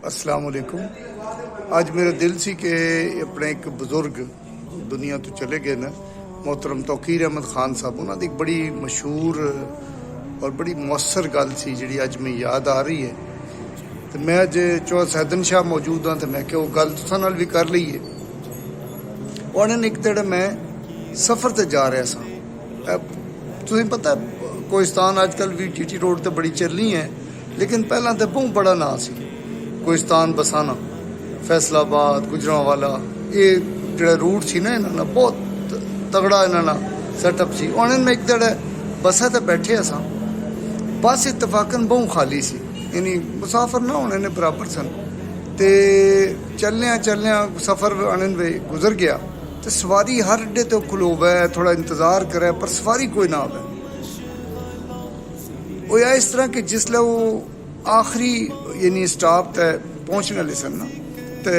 अस्सलाम वालेकुम। अज मेरा दिल सी कि अपने एक बजुर्ग दुनिया तो चले गए न, मोहतरम तौकीर अहमद खान साहब, उन्होंने एक बड़ी मशहूर और बड़ी मौसर गल सी जी अज मैं याद आ रही है। तो मैं अज चौथ सैदन शाह मौजूद हाँ, तो मैं क्या वो गल तुसां नाल भी कर लीए। उन्होंने एक दिन मैं सफ़र ते जा रहा सा, तुसें पता कोहिस्तान अजकल भी GT रोड तो बड़ी चली है, लेकिन पहला तो बहुत बड़ा नाम सी कोहिस्तान बसाना, फैसलाबाद, गुजरांवाला, ये जो रूट सी ना इन्होंने बहुत तगड़ा इन्होंने सैटअप सी। उन्होंने एक दिन बसा तो बैठे असा, बस इतफाकन बहुत खाली सी, यानी मुसाफर ना होने ने बराबर सन। तो चलने चलने सफ़र आने गुजर गया, तो सवारी हर अड्डे तो खलोवे थोड़ा इंतज़ार करे, पर सवारी कोई ना आवे। वो या इस तरह कि जिसले वो आखिरी यानी स्टॉप तक पहुँचने वाले सन ना, तो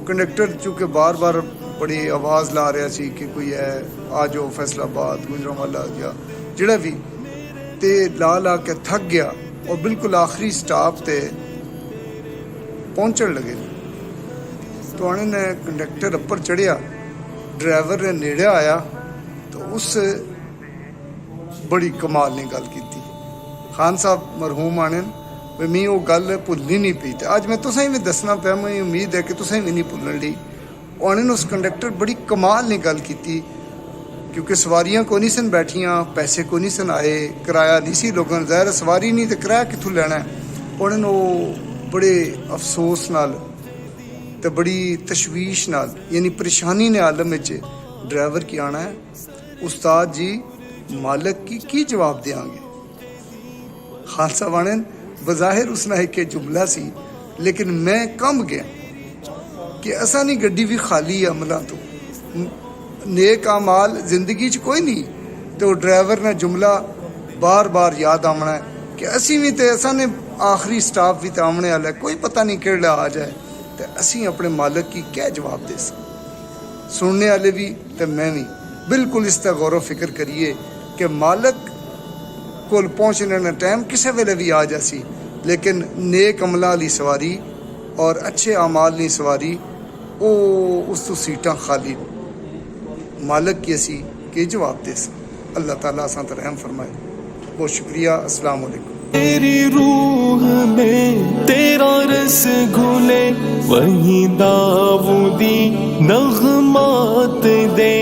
कंडक्टर चूँकि बार बार बड़ी आवाज़ ला रहा सी कि कोई है आ जाओ फैसलाबाद, गुजरांवाला या जड़ा भी, तो ला के थक गया और बिल्कुल आखिरी स्टॉप ते पहुँचने लगे। तो उन्होंने कंडक्टर ऊपर चढ़िया, ड्राइवर ने नेड़े आया तो उस बड़ी कमाल ने गल की। खान साहब मरहूम आने वे मी वो गल भुलनी नहीं पी, तो अज मैं तुसें भी दसना पाया, मैं उम्मीद है कि तुसें भी नहीं भुलन ली। उन्होंने उस कंडक्टर बड़ी कमाल ने गल की, क्योंकि सवारियां को नहीं सन बैठियां, पैसे को नहीं सन आए, किराया नहीं सी लोगों, ज़ाहिर सवारी नहीं तो किराया कितों लेना है। उन्होंने वो बड़े अफसोस नाल तो बड़ी तशवीश नाल, यानी परेशानी ने आलम में ड्राइवर की आना है, उस्ताद जी मालिक की जवाब देंगे। खान साहब आने बज़ाहिर उसना एक जुमला सी, लेकिन मैं कम गया कि असा नहीं गड्डी भी खाली अमलों तो नेक आमाल जिंदगी च कोई नहीं। तो ड्राइवर ने जुमला बार बार याद आना है कि असी भी तो असा ने आखिरी स्टाफ भी तो आने वाला है, कोई पता नहीं केड़ा आ जाए, तो असी अपने मालिक की क्या जवाब दे सकते। सुनने वाले भी तो मैं भी बिल्कुल इसका गौर फिक्र करिए कि मालिक को पहुँचने का टाइम किसी वेले भी आ जासी, लेकिन नेक अमलों वाली सवारी और अच्छे अमाल नी सवारी वो उस तो सीटां खाली। मालिक की असी के जवाब दे सक। अल्लाह ताला असां ते रहम फरमाए। बहुत शुक्रिया। अस्सलाम वालेकुम। तेरी रूह में तेरा रस घुले, वही दाऊदी नगमात दे।